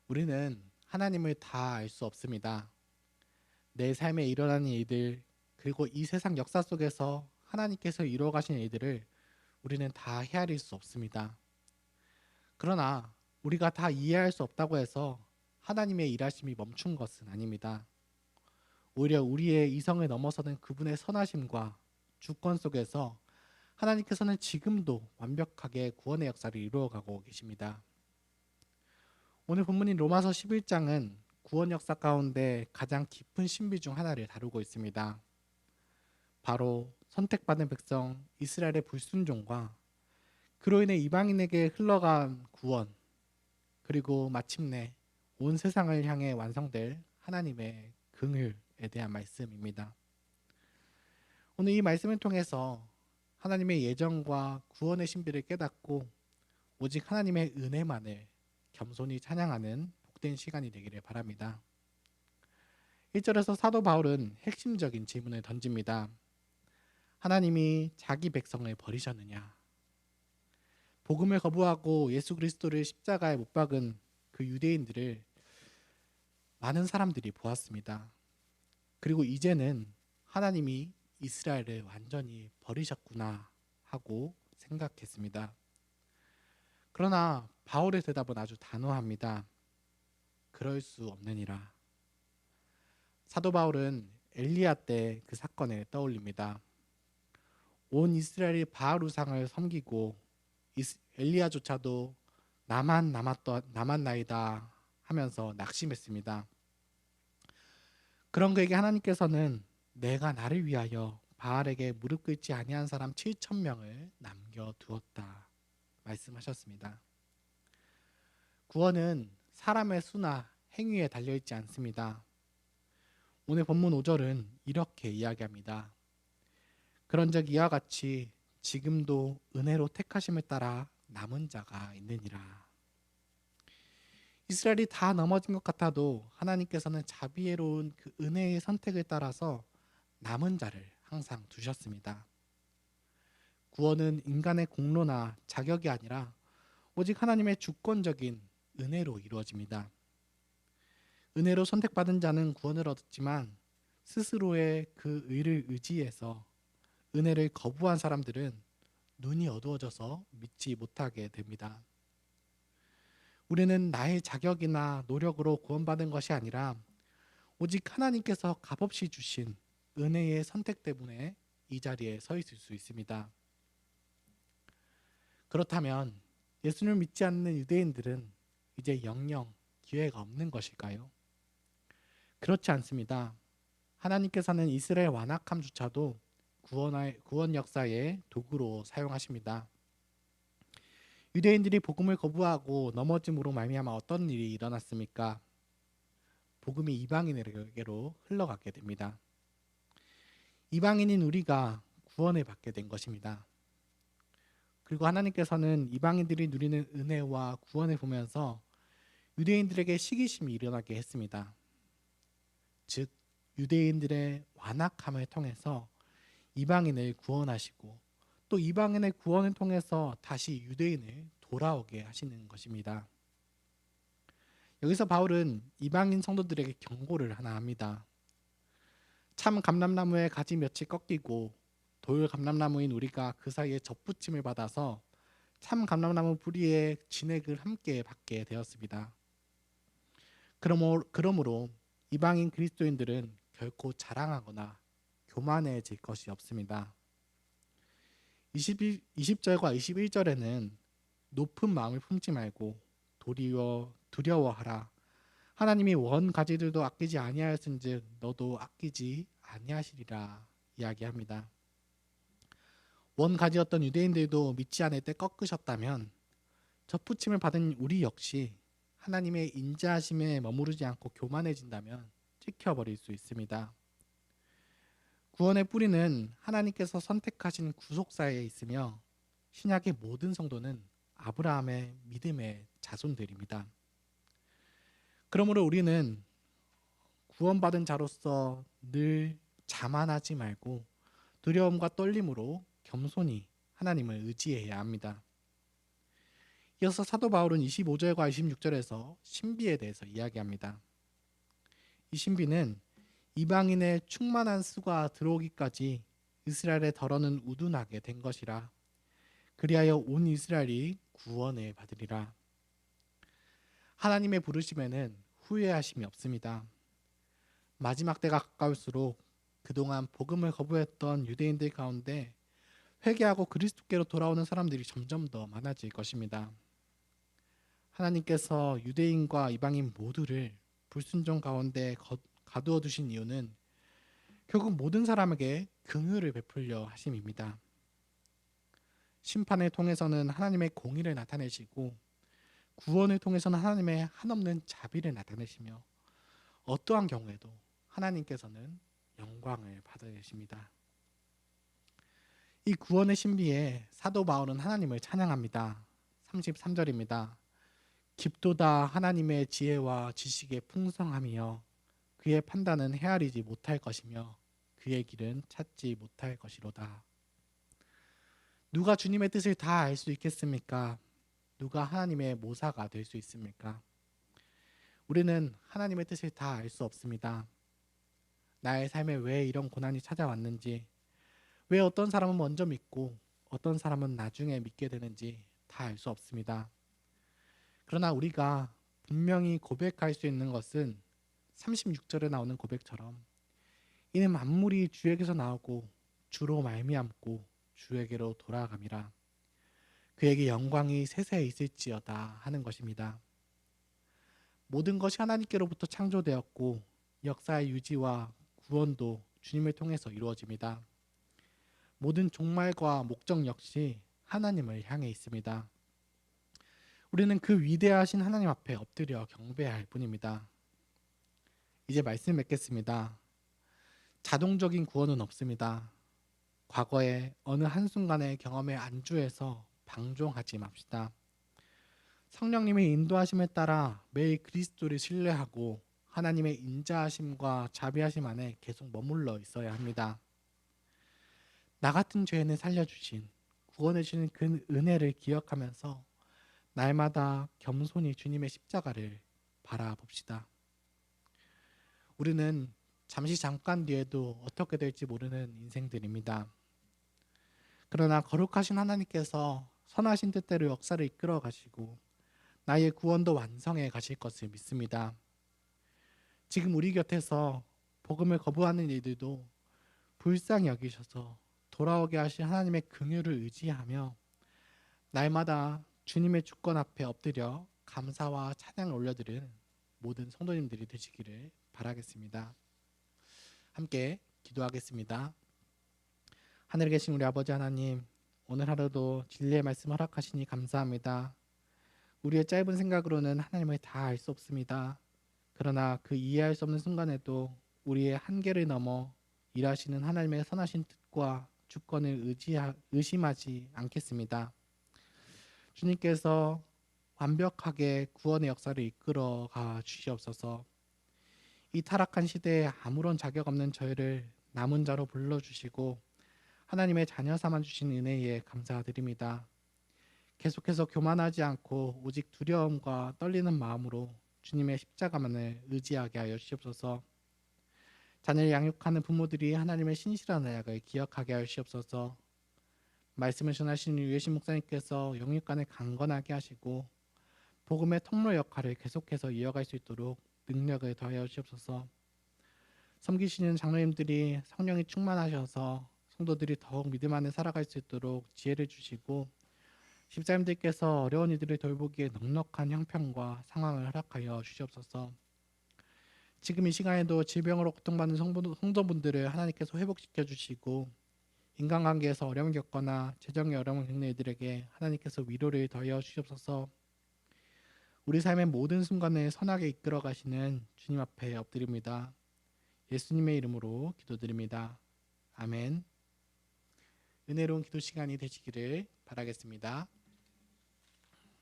우리는 하나님을 다 알 수 없습니다. 내 삶에 일어나는 일들, 그리고 이 세상 역사 속에서 하나님께서 이루어 가신 일들을 우리는 다 헤아릴 수 없습니다. 그러나 우리가 다 이해할 수 없다고 해서 하나님의 일하심이 멈춘 것은 아닙니다. 오히려 우리의 이성을 넘어서는 그분의 선하심과 주권 속에서 하나님께서는 지금도 완벽하게 구원의 역사를 이루어가고 계십니다. 오늘 본문인 로마서 11장은 구원 역사 가운데 가장 깊은 신비 중 하나를 다루고 있습니다. 바로 선택받은 백성 이스라엘의 불순종과 그로 인해 이방인에게 흘러간 구원, 그리고 마침내 온 세상을 향해 완성될 하나님의 긍휼에 대한 말씀입니다. 오늘 이 말씀을 통해서 하나님의 예정과 구원의 신비를 깨닫고 오직 하나님의 은혜만을 겸손히 찬양하는 복된 시간이 되기를 바랍니다. 1절에서 사도 바울은 핵심적인 질문을 던집니다. 하나님이 자기 백성을 버리셨느냐? 복음을 거부하고 예수 그리스도를 십자가에 못 박은 그 유대인들을 많은 사람들이 보았습니다. 그리고 이제는 하나님이 이스라엘을 완전히 버리셨구나 하고 생각했습니다. 그러나 바울의 대답은 아주 단호합니다. 그럴 수 없느니라. 사도 바울은 엘리야 때 그 사건을 떠올립니다. 온 이스라엘이 바알 우상을 섬기고 엘리야조차도 나만 남았나이다 하면서 낙심했습니다. 그런 그에게 하나님께서는 내가 나를 위하여 바알에게 무릎 꿇지 아니한 사람 7천 명을 남겨두었다 말씀하셨습니다. 구원은 사람의 수나 행위에 달려있지 않습니다. 오늘 본문 5절은 이렇게 이야기합니다. 그런즉 이와 같이 지금도 은혜로 택하심을 따라 남은 자가 있느니라. 이스라엘이 다 넘어진 것 같아도 하나님께서는 자비로운 그 은혜의 선택을 따라서 남은 자를 항상 두셨습니다. 구원은 인간의 공로나 자격이 아니라 오직 하나님의 주권적인 은혜로 이루어집니다. 은혜로 선택받은 자는 구원을 얻었지만 스스로의 그 의를 의지해서 은혜를 거부한 사람들은 눈이 어두워져서 믿지 못하게 됩니다. 우리는 나의 자격이나 노력으로 구원받은 것이 아니라 오직 하나님께서 값없이 주신 은혜의 선택 때문에 이 자리에 서 있을 수 있습니다. 그렇다면 예수를 믿지 않는 유대인들은 이제 영영 기회가 없는 것일까요? 그렇지 않습니다. 하나님께서는 이스라엘 완악함조차도 구원 역사의 도구로 사용하십니다. 유대인들이 복음을 거부하고 넘어짐으로 말미암아 어떤 일이 일어났습니까? 복음이 이방인에게로 흘러가게 됩니다. 이방인인 우리가 구원을 받게 된 것입니다. 그리고 하나님께서는 이방인들이 누리는 은혜와 구원을 보면서 유대인들에게 시기심이 일어나게 했습니다. 즉 유대인들의 완악함을 통해서 이방인을 구원하시고 또 이방인의 구원을 통해서 다시 유대인을 돌아오게 하시는 것입니다. 여기서 바울은 이방인 성도들에게 경고를 하나 합니다. 참 감람나무의 가지 몇이 꺾이고 돌 감람나무인 우리가 그 사이에 접붙임을 받아서 참 감람나무 뿌리의 진액을 함께 받게 되었습니다. 그러므로 이방인 그리스도인들은 결코 자랑하거나 교만해질 것이 없습니다. 20절과 21절에는 높은 마음을 품지 말고 도리어 두려워하라. 하나님이 원 가지들도 아끼지 아니하였은즉 너도 아끼지 아니하시리라 이야기합니다. 원 가지였던 유대인들도 믿지 않을 때 꺾으셨다면 접붙임을 받은 우리 역시 하나님의 인자하심에 머무르지 않고 교만해진다면 찍혀버릴 수 있습니다. 구원의 뿌리는 하나님께서 선택하신 구속사에 있으며 신약의 모든 성도는 아브라함의 믿음의 자손들입니다. 그러므로 우리는 구원받은 자로서 늘 자만하지 말고 두려움과 떨림으로 겸손히 하나님을 의지해야 합니다. 이어서 사도 바울은 25절과 26절에서 신비에 대해서 이야기합니다. 이 신비는 이방인의 충만한 수가 들어오기까지 이스라엘의 덜어는 우둔하게 된 것이라. 그리하여 온 이스라엘이 구원을 받으리라. 하나님의 부르심에는 후회하심이 없습니다. 마지막 때가 가까울수록 그동안 복음을 거부했던 유대인들 가운데 회개하고 그리스도께로 돌아오는 사람들이 점점 더 많아질 것입니다. 하나님께서 유대인과 이방인 모두를 불순종 가운데 가두어 두신 이유는 결국 모든 사람에게 긍휼을 베풀려 하심입니다. 심판을 통해서는 하나님의 공의를 나타내시고 구원을 통해서는 하나님의 한없는 자비를 나타내시며 어떠한 경우에도 하나님께서는 영광을 받으십니다. 이 구원의 신비에 사도 바울은 하나님을 찬양합니다. 33절입니다. 깊도다 하나님의 지혜와 지식의 풍성함이여 그의 판단은 헤아리지 못할 것이며 그의 길은 찾지 못할 것이로다. 누가 주님의 뜻을 다 알 수 있겠습니까? 누가 하나님의 모사가 될 수 있습니까? 우리는 하나님의 뜻을 다 알 수 없습니다. 나의 삶에 왜 이런 고난이 찾아왔는지, 왜 어떤 사람은 먼저 믿고 어떤 사람은 나중에 믿게 되는지 다 알 수 없습니다. 그러나 우리가 분명히 고백할 수 있는 것은 36절에 나오는 고백처럼 이는 만물이 주에게서 나오고 주로 말미암고 주에게로 돌아감이라. 그에게 영광이 세세에 있을지어다 하는 것입니다. 모든 것이 하나님께로부터 창조되었고 역사의 유지와 구원도 주님을 통해서 이루어집니다. 모든 종말과 목적 역시 하나님을 향해 있습니다. 우리는 그 위대하신 하나님 앞에 엎드려 경배할 뿐입니다. 이제 말씀 맺겠습니다. 자동적인 구원은 없습니다. 과거의 어느 한순간의 경험에 안주해서 방종하지 맙시다. 성령님의 인도하심에 따라 매일 그리스도를 신뢰하고 하나님의 인자하심과 자비하심 안에 계속 머물러 있어야 합니다. 나 같은 죄인을 살려주신 구원해 주신 그 은혜를 기억하면서 날마다 겸손히 주님의 십자가를 바라봅시다. 우리는 잠깐 뒤에도 어떻게 될지 모르는 인생들입니다. 그러나 거룩하신 하나님께서 선하신 뜻대로 역사를 이끌어 가시고 나의 구원도 완성해 가실 것을 믿습니다. 지금 우리 곁에서 복음을 거부하는 이들도 불쌍히 여기셔서 돌아오게 하신 하나님의 긍휼을 의지하며 날마다 주님의 주권 앞에 엎드려 감사와 찬양을 올려드리는 모든 성도님들이 되시기를 바라겠습니다. 함께 기도하겠습니다. 하늘에 계신 우리 아버지 하나님, 오늘 하루도 진리의 말씀 허락하시니 감사합니다. 우리의 짧은 생각으로는 하나님을 다 알 수 없습니다. 그러나 그 이해할 수 없는 순간에도 우리의 한계를 넘어 일하시는 하나님의 선하신 뜻과 주권을 의심하지 않겠습니다. 주님께서 완벽하게 구원의 역사를 이끌어가 주시옵소서. 이 타락한 시대에 아무런 자격 없는 저희를 남은 자로 불러주시고 하나님의 자녀 삼아 주신 은혜에 감사드립니다. 계속해서 교만하지 않고 오직 두려움과 떨리는 마음으로 주님의 십자가만을 의지하게 하여 주시옵소서. 자녀를 양육하는 부모들이 하나님의 신실한 언약을 기억하게 하여 주시옵소서. 말씀을 전하시는 유해신 목사님께서 영육간을 강건하게 하시고 복음의 통로 역할을 계속해서 이어갈 수 있도록 능력을 더하여 주시옵소서. 섬기시는 장로님들이 성령이 충만하셔서 성도들이 더욱 믿음 안에 살아갈 수 있도록 지혜를 주시고 집사님들께서 어려운 이들을 돌보기에 넉넉한 형편과 상황을 허락하여 주시옵소서. 지금 이 시간에도 질병으로 고통받는 성도분들을 하나님께서 회복시켜 주시고 인간관계에서 어려움을 겪거나 재정의 어려움을 겪는 이들에게 하나님께서 위로를 더하여 주시옵소서. 우리 삶의 모든 순간을 선하게 이끌어 가시는 주님 앞에 엎드립니다. 예수님의 이름으로 기도드립니다. 아멘. 은혜로운 기도 시간이 되시기를 바라겠습니다.